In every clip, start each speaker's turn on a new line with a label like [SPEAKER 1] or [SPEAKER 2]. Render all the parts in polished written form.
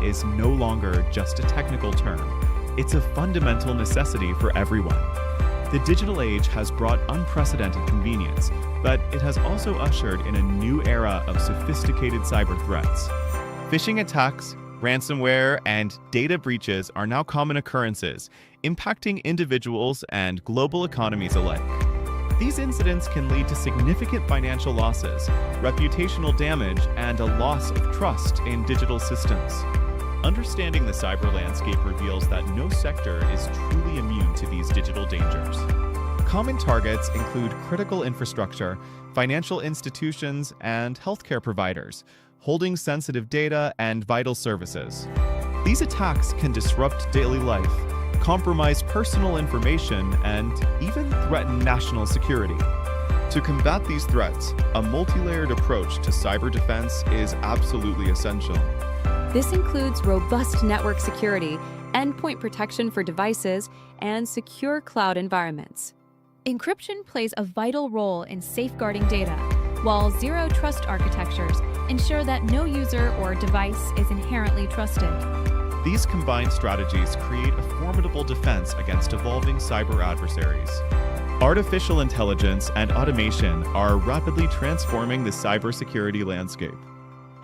[SPEAKER 1] is no longer just a technical term. It's a fundamental necessity for everyone. The digital age has brought unprecedented convenience, but it has also ushered in a new era of sophisticated cyber threats. Phishing attacks, ransomware, and data breaches are now common occurrences, impacting individuals and global economies alike. These incidents can lead to significant financial losses, reputational damage, and a loss of trust in digital systems. Understanding the cyber landscape reveals that no sector is truly immune to these digital dangers. Common targets include critical infrastructure, financial institutions, and healthcare providers, holding sensitive data and vital services. These attacks can disrupt daily life, compromise personal information, and even threaten national security. To combat these threats, a multi-layered approach to cyber defense is absolutely essential.
[SPEAKER 2] This includes robust network security, endpoint protection for devices, and secure cloud environments. Encryption plays a vital role in safeguarding data, while zero-trust architectures ensure that no user or device is inherently trusted.
[SPEAKER 1] These combined strategies create a formidable defense against evolving cyber adversaries. Artificial intelligence and automation are rapidly transforming the cybersecurity landscape.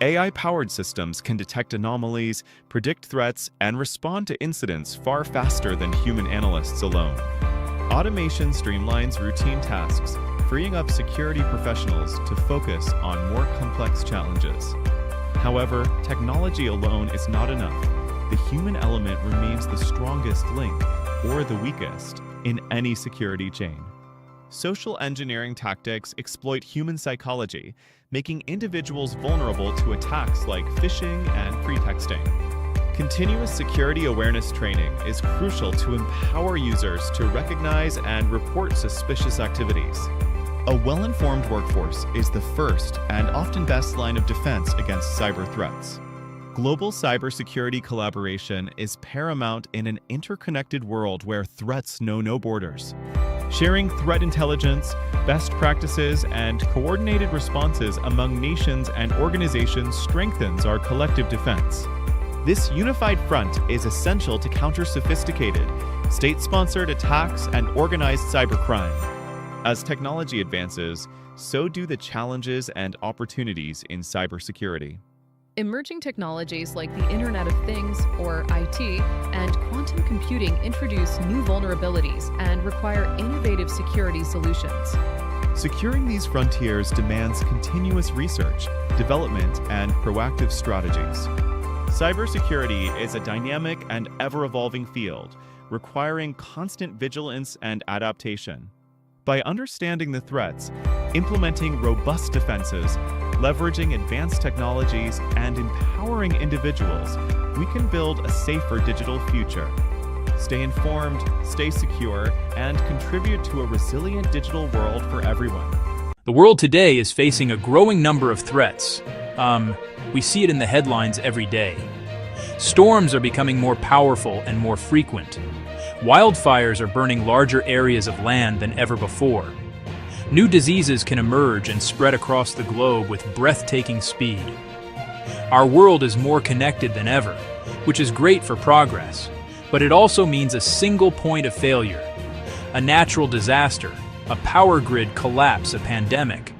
[SPEAKER 1] AI-powered systems can detect anomalies, predict threats, and respond to incidents far faster than human analysts alone. Automation streamlines routine tasks, freeing up security professionals to focus on more complex challenges. However, technology alone is not enough. The human element remains the strongest link, or the weakest, in any security chain. Social engineering tactics exploit human psychology, making individuals vulnerable to attacks like phishing and pretexting. Continuous security awareness training is crucial to empower users to recognize and report suspicious activities. A well-informed workforce is the first and often best line of defense against cyber threats. Global cybersecurity collaboration is paramount in an interconnected world where threats know no borders. Sharing threat intelligence, best practices, and coordinated responses among nations and organizations strengthens our collective defense. This unified front is essential to counter sophisticated, state-sponsored attacks and organized cybercrime. As technology advances, so do the challenges and opportunities in cybersecurity.
[SPEAKER 3] Emerging technologies like the Internet of Things, or IT, and quantum computing introduce new vulnerabilities and require innovative security solutions.
[SPEAKER 1] Securing these frontiers demands continuous research, development, and proactive strategies. Cybersecurity is a dynamic and ever-evolving field, requiring constant vigilance and adaptation. By understanding the threats, implementing robust defenses, leveraging advanced technologies, and empowering individuals, we can build a safer digital future. Stay informed, stay secure, and contribute to a resilient digital world for everyone.
[SPEAKER 4] The world today is facing a growing number of threats. We see it in the headlines every day. Storms are becoming more powerful and more frequent. Wildfires are burning larger areas of land than ever before. New diseases can emerge and spread across the globe with breathtaking speed. Our world is more connected than ever, which is great for progress, but it also means a single point of failure. A natural disaster, a power grid collapse, a pandemic,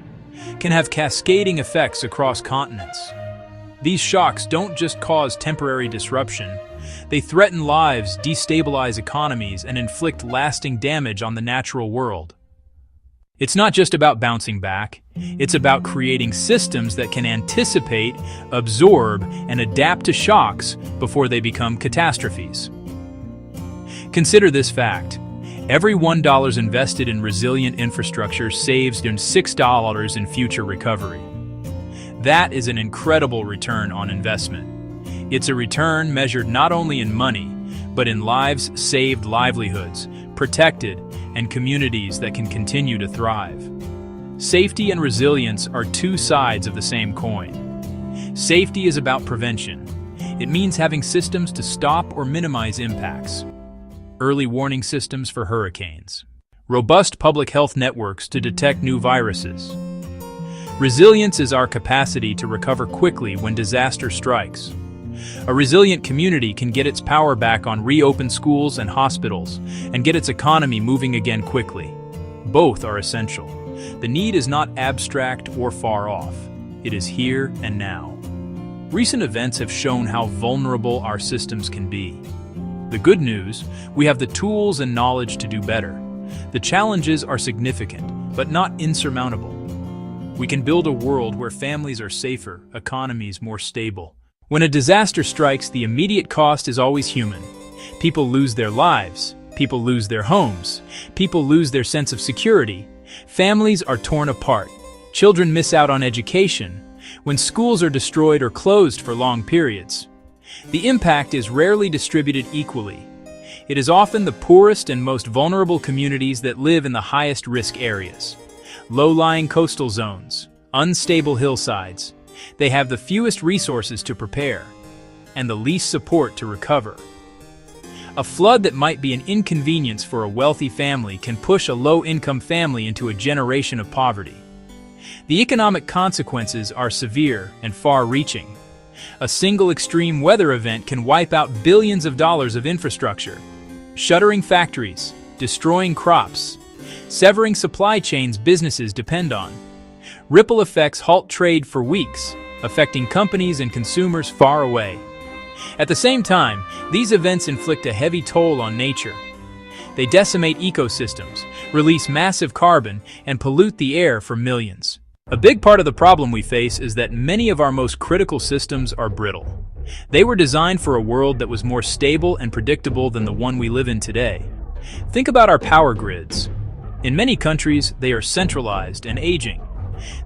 [SPEAKER 4] can have cascading effects across continents. These shocks don't just cause temporary disruption, they threaten lives, destabilize economies, and inflict lasting damage on the natural world. It's not just about bouncing back, it's about creating systems that can anticipate, absorb, and adapt to shocks before they become catastrophes. Consider this fact. Every $1 invested in resilient infrastructure saves $6 in future recovery. That is an incredible return on investment. It's a return measured not only in money, but in lives saved, livelihoods protected, and communities that can continue to thrive. Safety and resilience are two sides of the same coin. Safety is about prevention. It means having systems to stop or minimize impacts. Early warning systems for hurricanes. Robust public health networks to detect new viruses. Resilience is our capacity to recover quickly when disaster strikes. A resilient community can get its power back on reopened schools and hospitals, and get its economy moving again quickly. Both are essential. The need is not abstract or far off. It is here and now. Recent events have shown how vulnerable our systems can be. The good news, we have the tools and knowledge to do better. The challenges are significant, but not insurmountable. We can build a world where families are safer, economies more stable. When a disaster strikes, the immediate cost is always human. People lose their lives. People lose their homes. People lose their sense of security. Families are torn apart. Children miss out on education. When schools are destroyed or closed for long periods. The impact is rarely distributed equally. It is often the poorest and most vulnerable communities that live in the highest risk areas. Low-lying coastal zones, unstable hillsides. They have the fewest resources to prepare, and the least support to recover. A flood that might be an inconvenience for a wealthy family can push a low-income family into a generation of poverty. The economic consequences are severe and far-reaching. A single extreme weather event can wipe out billions of dollars of infrastructure, shuttering factories, destroying crops, severing supply chains businesses depend on. Ripple effects halt trade for weeks, affecting companies and consumers far away. At the same time, these events inflict a heavy toll on nature. They decimate ecosystems, release massive carbon, and pollute the air for millions. A big part of the problem we face is that many of our most critical systems are brittle. They were designed for a world that was more stable and predictable than the one we live in today. Think about our power grids. In many countries, they are centralized and aging.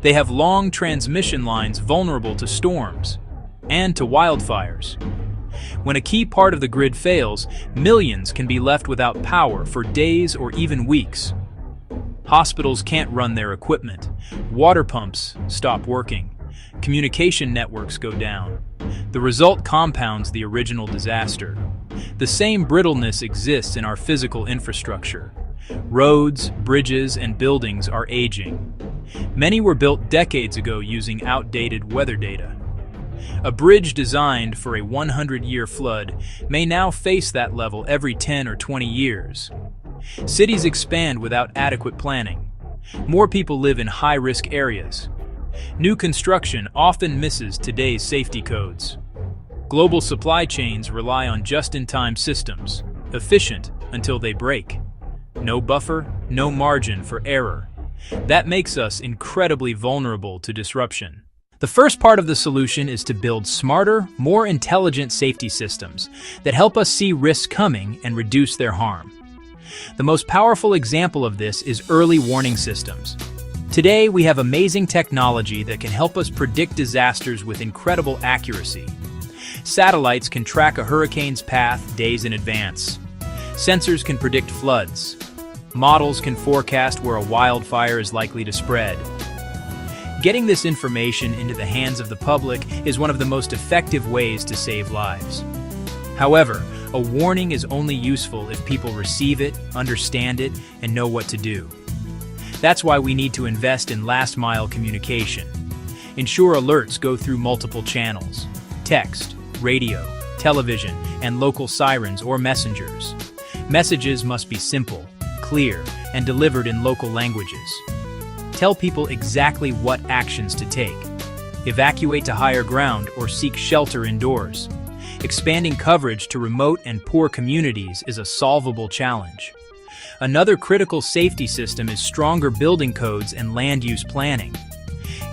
[SPEAKER 4] They have long transmission lines vulnerable to storms and to wildfires. When a key part of the grid fails, millions can be left without power for days or even weeks. Hospitals can't run their equipment. Water pumps stop working. Communication networks go down. The result compounds the original disaster. The same brittleness exists in our physical infrastructure. Roads, bridges, and buildings are aging. Many were built decades ago using outdated weather data. A bridge designed for a 100-year flood may now face that level every 10 or 20 years. Cities expand without adequate planning. More people live in high-risk areas. New construction often misses today's safety codes. Global supply chains rely on just-in-time systems, efficient until they break. No buffer, no margin for error. That makes us incredibly vulnerable to disruption. The first part of the solution is to build smarter, more intelligent safety systems that help us see risks coming and reduce their harm. The most powerful example of this is early warning systems. Today, we have amazing technology that can help us predict disasters with incredible accuracy. Satellites can track a hurricane's path days in advance. Sensors can predict floods. Models can forecast where a wildfire is likely to spread. Getting this information into the hands of the public is one of the most effective ways to save lives. However, a warning is only useful if people receive it, understand it, and know what to do. That's why we need to invest in last-mile communication. Ensure alerts go through multiple channels: text, radio, television, and local sirens or messengers. Messages must be simple, clear, and delivered in local languages. Tell people exactly what actions to take. Evacuate to higher ground or seek shelter indoors. Expanding coverage to remote and poor communities is a solvable challenge. Another critical safety system is stronger building codes and land use planning.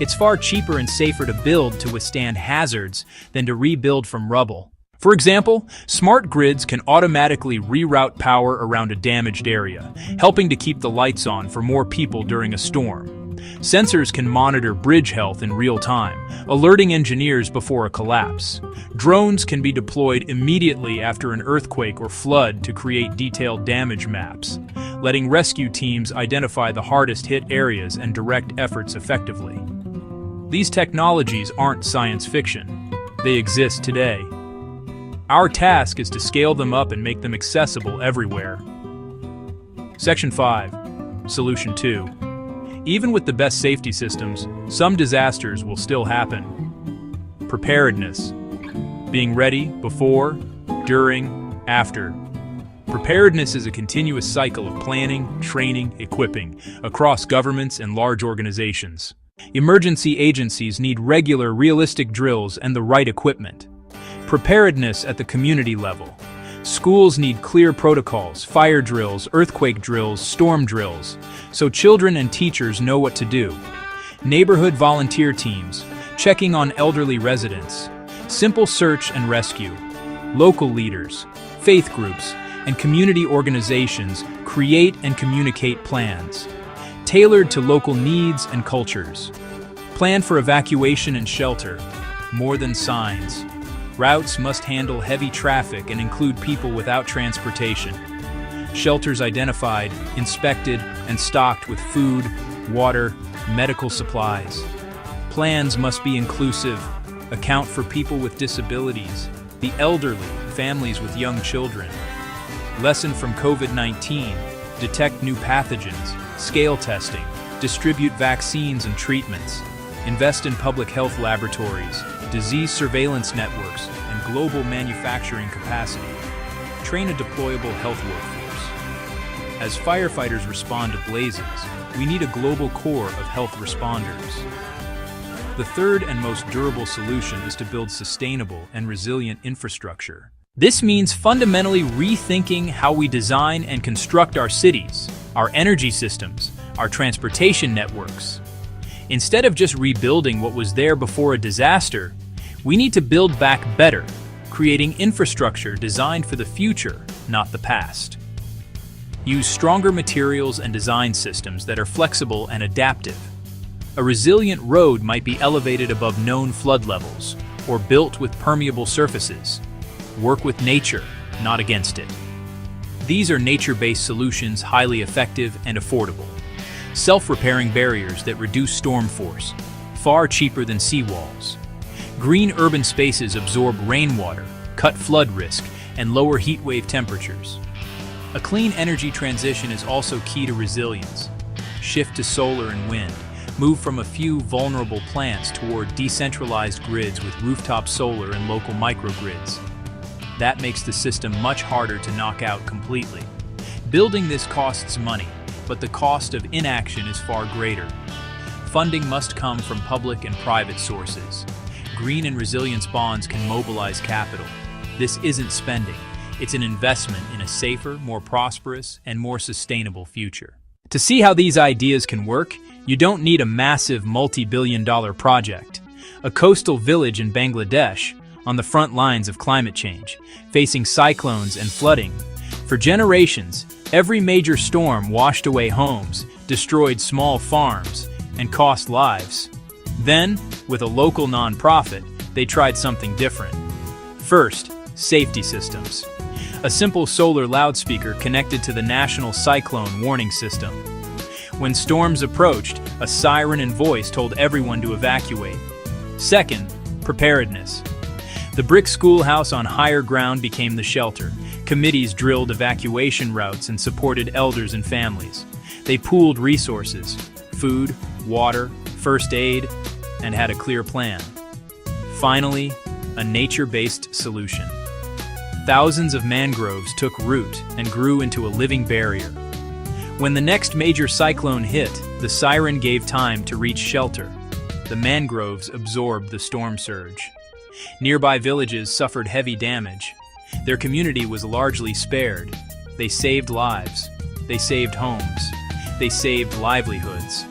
[SPEAKER 4] It's far cheaper and safer to build to withstand hazards than to rebuild from rubble. For example, smart grids can automatically reroute power around a damaged area, helping to keep the lights on for more people during a storm. Sensors can monitor bridge health in real time, alerting engineers before a collapse. Drones can be deployed immediately after an earthquake or flood to create detailed damage maps, letting rescue teams identify the hardest hit areas and direct efforts effectively. These technologies aren't science fiction. They exist today. Our task is to scale them up and make them accessible everywhere. Section 5. Solution 2. Even with the best safety systems, some disasters will still happen. Preparedness. being ready before, during, after. Preparedness is a continuous cycle of planning, training, equipping across governments and large organizations. Emergency agencies need regular, realistic drills and the right equipment. Preparedness at the community level. Schools need clear protocols, fire drills, earthquake drills, storm drills, so children and teachers know what to do. Neighborhood volunteer teams, checking on elderly residents. Simple search and rescue. Local leaders, faith groups, and community organizations create and communicate plans, tailored to local needs and cultures. Plan for evacuation and shelter, more than signs. Routes must handle heavy traffic and include people without transportation. Shelters identified, inspected, and stocked with food, water, medical supplies. Plans must be inclusive, account for people with disabilities, the elderly, families with young children. Lesson from COVID-19, detect new pathogens, scale testing, distribute vaccines and treatments, invest in public health laboratories, disease surveillance networks, and global manufacturing capacity. Train a deployable health workforce. As firefighters respond to blazes, we need a global corps of health responders. The third and most durable solution is to build sustainable and resilient infrastructure. This means fundamentally rethinking how we design and construct our cities, our energy systems, our transportation networks. Instead of just rebuilding what was there before a disaster, we need to build back better, creating infrastructure designed for the future, not the past. Use stronger materials and design systems that are flexible and adaptive. A resilient road might be elevated above known flood levels or built with permeable surfaces. Work with nature, not against it. These are nature-based solutions, highly effective and affordable. Self-repairing barriers that reduce storm force, far cheaper than seawalls. Green urban spaces absorb rainwater, cut flood risk, and lower heat wave temperatures. A clean energy transition is also key to resilience. Shift to solar and wind. Move from a few vulnerable plants toward decentralized grids with rooftop solar and local microgrids. That makes the system much harder to knock out completely. Building this costs money, but the cost of inaction is far greater. Funding must come from public and private sources. Green and resilience bonds can mobilize capital. This isn't spending, it's an investment in a safer, more prosperous, and more sustainable future. To see how these ideas can work, you don't need a massive multi-billion-dollar project. A coastal village in Bangladesh, on the front lines of climate change, facing cyclones and flooding. For generations, every major storm washed away homes, destroyed small farms, and cost lives. Then, with a local nonprofit, they tried something different. First, safety systems. A simple solar loudspeaker connected to the National Cyclone Warning System. When storms approached, a siren and voice told everyone to evacuate. Second, preparedness. The brick schoolhouse on higher ground became the shelter. Committees drilled evacuation routes and supported elders and families. They pooled resources, food, water, first aid, and had a clear plan. Finally, a nature-based solution. Thousands of mangroves took root and grew into a living barrier. When the next major cyclone hit, the siren gave time to reach shelter. The mangroves absorbed the storm surge. Nearby villages suffered heavy damage. Their community was largely spared. They saved lives. They saved homes. They saved livelihoods.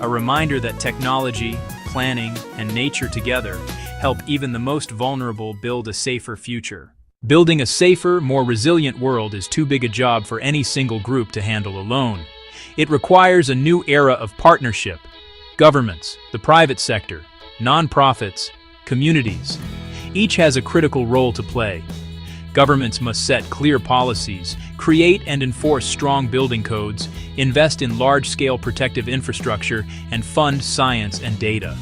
[SPEAKER 4] A reminder that technology, planning, and nature together help even the most vulnerable build a safer future. Building a safer, more resilient world is too big a job for any single group to handle alone. It requires a new era of partnership. Governments, the private sector, nonprofits, communities. Each has a critical role to play. Governments must set clear policies, create and enforce strong building codes, invest in large-scale protective infrastructure, and fund science and data.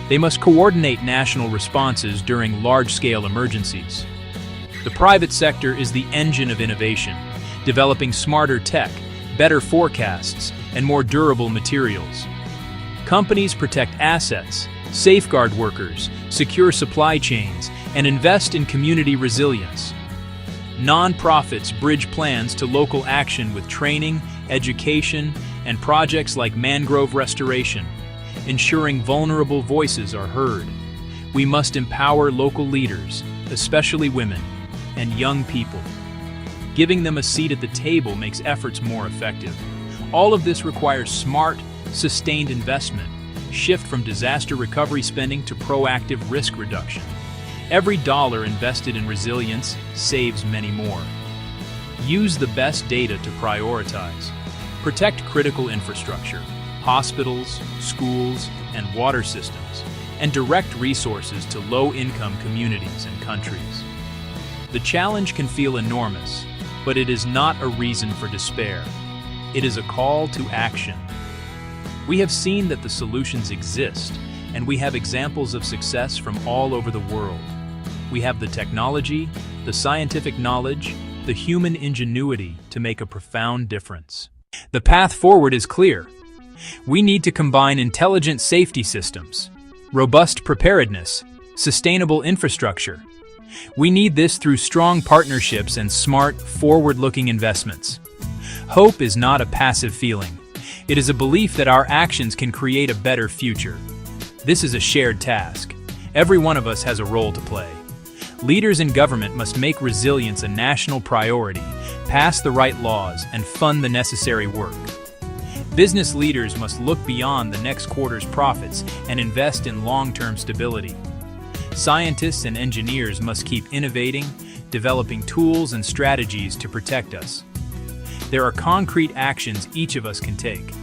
[SPEAKER 4] They must coordinate national responses during large-scale emergencies. The private sector is the engine of innovation, developing smarter tech, better forecasts, and more durable materials. Companies protect assets, safeguard workers, secure supply chains, and invest in community resilience. Nonprofits bridge plans to local action with training, education, and projects like mangrove restoration, ensuring vulnerable voices are heard. We must empower local leaders, especially women and young people. Giving them a seat at the table makes efforts more effective. All of this requires smart, sustained investment, shift from disaster recovery spending to proactive risk reduction. Every dollar invested in resilience saves many more. Use the best data to prioritize. Protect critical infrastructure, hospitals, schools, and water systems, and direct resources to low-income communities and countries. The challenge can feel enormous, but it is not a reason for despair. It is a call to action. We have seen that the solutions exist, and we have examples of success from all over the world. We have the technology, the scientific knowledge, the human ingenuity to make a profound difference. The path forward is clear. We need to combine intelligent safety systems, robust preparedness, sustainable infrastructure. We need this through strong partnerships and smart, forward-looking investments. Hope is not a passive feeling. It is a belief that our actions can create a better future. This is a shared task. Every one of us has a role to play. Leaders in government must make resilience a national priority, pass the right laws, and fund the necessary work. Business leaders must look beyond the next quarter's profits and invest in long-term stability. Scientists and engineers must keep innovating, developing tools and strategies to protect us. There are concrete actions each of us can take.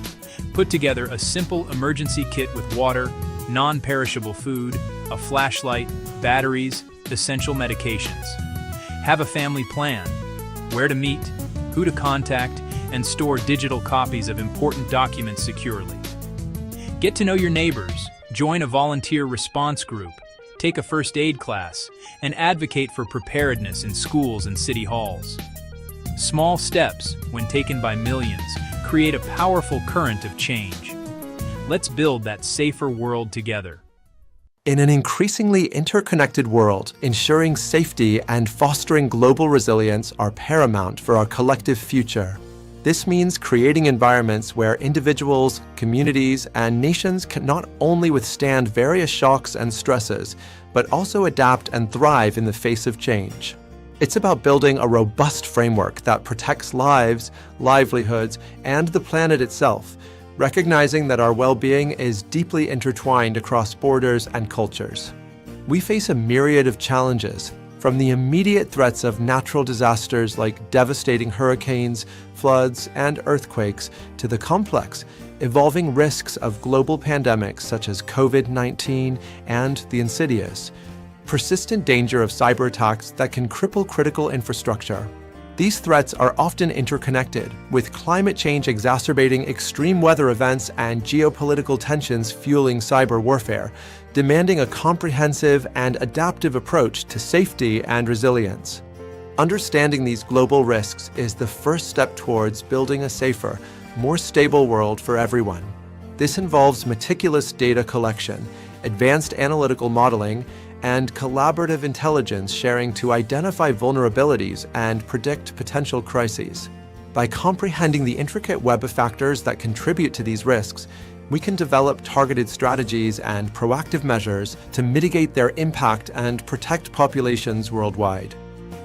[SPEAKER 4] Put together a simple emergency kit with water, non-perishable food, a flashlight, batteries, essential medications. Have a family plan, where to meet, who to contact, and store digital copies of important documents securely. Get to know your neighbors, join a volunteer response group, take a first aid class, and advocate for preparedness in schools and city halls. Small steps, when taken by millions, create a powerful current of change. Let's build that safer world together.
[SPEAKER 5] In an increasingly interconnected world, ensuring safety and fostering global resilience are paramount for our collective future. This means creating environments where individuals, communities, and nations can not only withstand various shocks and stresses, but also adapt and thrive in the face of change. It's about building a robust framework that protects lives, livelihoods, and the planet itself, recognizing that our well-being is deeply intertwined across borders and cultures. We face a myriad of challenges, from the immediate threats of natural disasters like devastating hurricanes, floods, and earthquakes, to the complex, evolving risks of global pandemics such as COVID-19 and the insidious, persistent danger of cyber attacks that can cripple critical infrastructure. These threats are often interconnected, with climate change exacerbating extreme weather events and geopolitical tensions fueling cyber warfare, demanding a comprehensive and adaptive approach to safety and resilience. Understanding these global risks is the first step towards building a safer, more stable world for everyone. This involves meticulous data collection, advanced analytical modeling, and collaborative intelligence sharing to identify vulnerabilities and predict potential crises. By comprehending the intricate web of factors that contribute to these risks, we can develop targeted strategies and proactive measures to mitigate their impact and protect populations worldwide.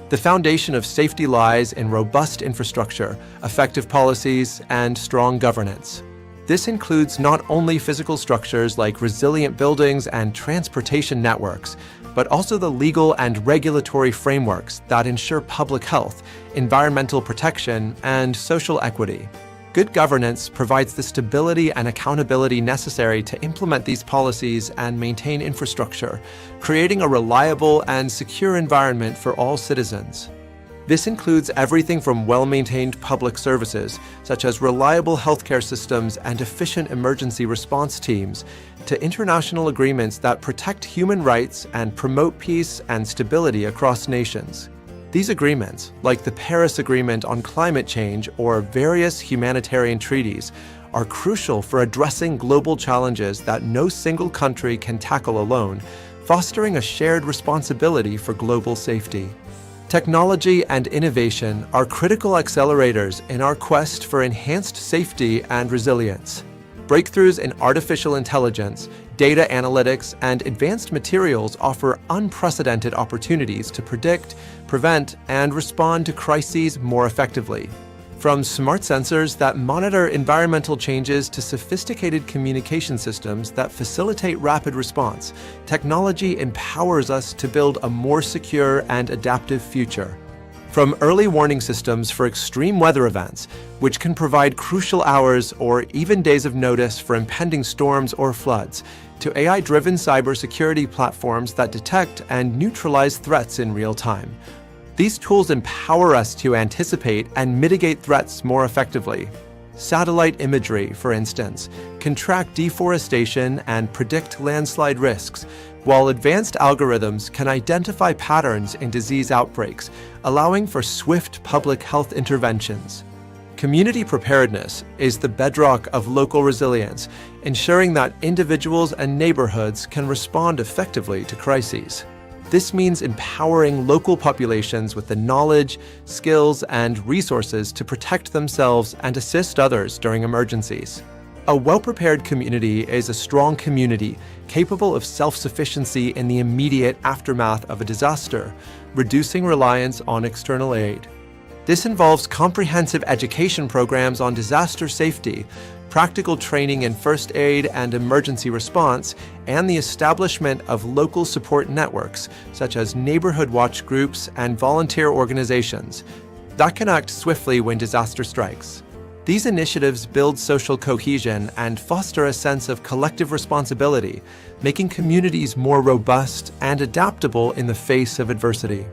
[SPEAKER 5] The foundation of safety lies in robust infrastructure, effective policies, and strong governance. This includes not only physical structures like resilient buildings and transportation networks, but also the legal and regulatory frameworks that ensure public health, environmental protection, and social equity. Good governance provides the stability and accountability necessary to implement these policies and maintain infrastructure, creating a reliable and secure environment for all citizens. This includes everything from well-maintained public services, such as reliable healthcare systems and efficient emergency response teams, to international agreements that protect human rights and promote peace and stability across nations. These agreements, like the Paris Agreement on Climate Change or various humanitarian treaties, are crucial for addressing global challenges that no single country can tackle alone, fostering a shared responsibility for global safety. Technology and innovation are critical accelerators in our quest for enhanced safety and resilience. Breakthroughs in artificial intelligence, data analytics, and advanced materials offer unprecedented opportunities to predict, prevent, and respond to crises more effectively. From smart sensors that monitor environmental changes to sophisticated communication systems that facilitate rapid response, technology empowers us to build a more secure and adaptive future. From early warning systems for extreme weather events, which can provide crucial hours or even days of notice for impending storms or floods, to AI-driven cybersecurity platforms that detect and neutralize threats in real time. These tools empower us to anticipate and mitigate threats more effectively. Satellite imagery, for instance, can track deforestation and predict landslide risks, while advanced algorithms can identify patterns in disease outbreaks, allowing for swift public health interventions. Community preparedness is the bedrock of local resilience, ensuring that individuals and neighborhoods can respond effectively to crises. This means empowering local populations with the knowledge, skills, and resources to protect themselves and assist others during emergencies. A well-prepared community is a strong community capable of self-sufficiency in the immediate aftermath of a disaster, reducing reliance on external aid. This involves comprehensive education programs on disaster safety, practical training in first aid and emergency response, and the establishment of local support networks, such as neighborhood watch groups and volunteer organizations, that can act swiftly when disaster strikes. These initiatives build social cohesion and foster a sense of collective responsibility, making communities more robust and adaptable in the face of adversity.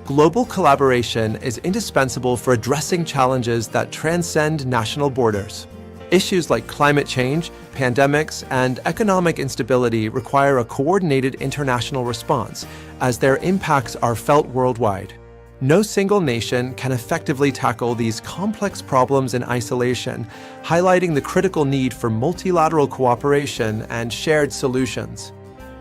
[SPEAKER 5] Global collaboration is indispensable for addressing challenges that transcend national borders. Issues like climate change, pandemics, and economic instability require a coordinated international response, as their impacts are felt worldwide. No single nation can effectively tackle these complex problems in isolation, highlighting the critical need for multilateral cooperation and shared solutions.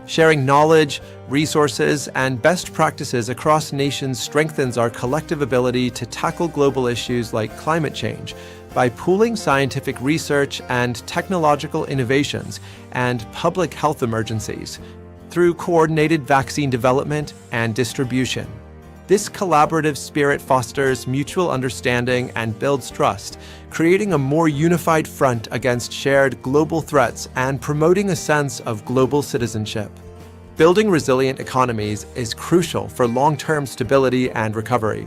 [SPEAKER 5] Sharing knowledge, resources, and best practices across nations strengthens our collective ability to tackle global issues like climate change by pooling scientific research and technological innovations and public health emergencies through coordinated vaccine development and distribution. This collaborative spirit fosters mutual understanding and builds trust, creating a more unified front against shared global threats and promoting a sense of global citizenship. Building resilient economies is crucial for long-term stability and recovery.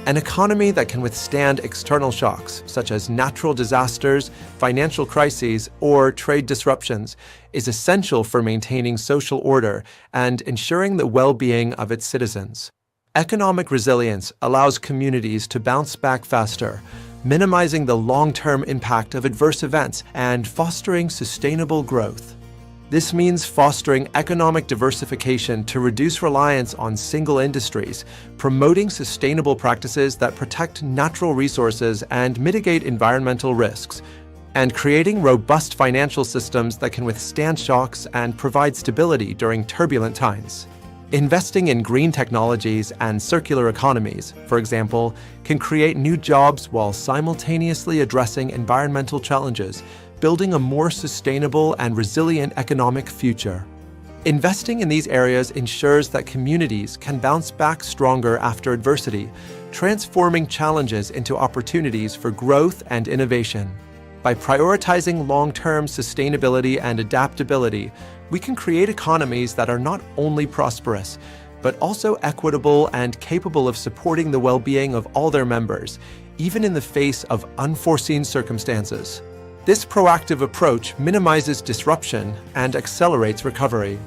[SPEAKER 5] An economy that can withstand external shocks, such as natural disasters, financial crises, or trade disruptions, is essential for maintaining social order and ensuring the well-being of its citizens. Economic resilience allows communities to bounce back faster, minimizing the long-term impact of adverse events and fostering sustainable growth. This means fostering economic diversification to reduce reliance on single industries, promoting sustainable practices that protect natural resources and mitigate environmental risks, and creating robust financial systems that can withstand shocks and provide stability during turbulent times. Investing in green technologies and circular economies, for example, can create new jobs while simultaneously addressing environmental challenges, building a more sustainable and resilient economic future. Investing in these areas ensures that communities can bounce back stronger after adversity, transforming challenges into opportunities for growth and innovation. By prioritizing long-term sustainability and adaptability, we can create economies that are not only prosperous, but also equitable and capable of supporting the well-being of all their members, even in the face of unforeseen circumstances. This proactive approach minimizes disruption and accelerates recovery.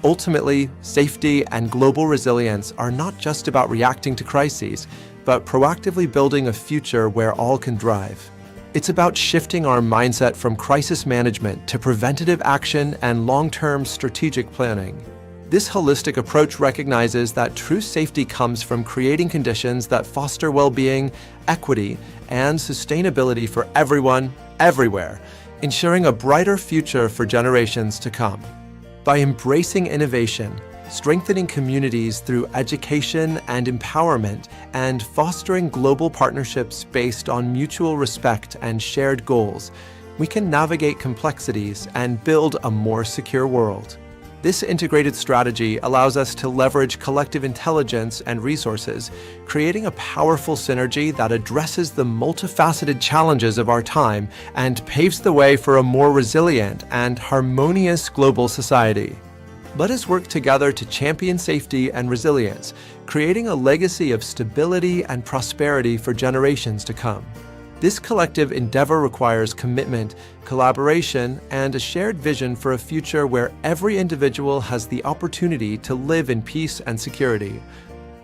[SPEAKER 5] Ultimately, safety and global resilience are not just about reacting to crises, but proactively building a future where all can thrive. It's about shifting our mindset from crisis management to preventative action and long-term strategic planning. This holistic approach recognizes that true safety comes from creating conditions that foster well-being, equity, and sustainability for everyone, everywhere, ensuring a brighter future for generations to come. By embracing innovation, strengthening communities through education and empowerment, and fostering global partnerships based on mutual respect and shared goals, we can navigate complexities and build a more secure world. This integrated strategy allows us to leverage collective intelligence and resources, creating a powerful synergy that addresses the multifaceted challenges of our time and paves the way for a more resilient and harmonious global society. Let us work together to champion safety and resilience, creating a legacy of stability and prosperity for generations to come. This collective endeavor requires commitment, collaboration, and a shared vision for a future where every individual has the opportunity to live in peace and security,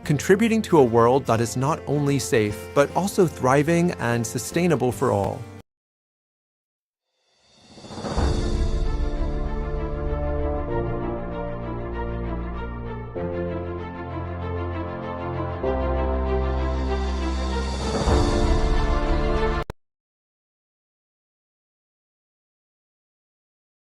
[SPEAKER 5] contributing to a world that is not only safe, but also thriving and sustainable for all.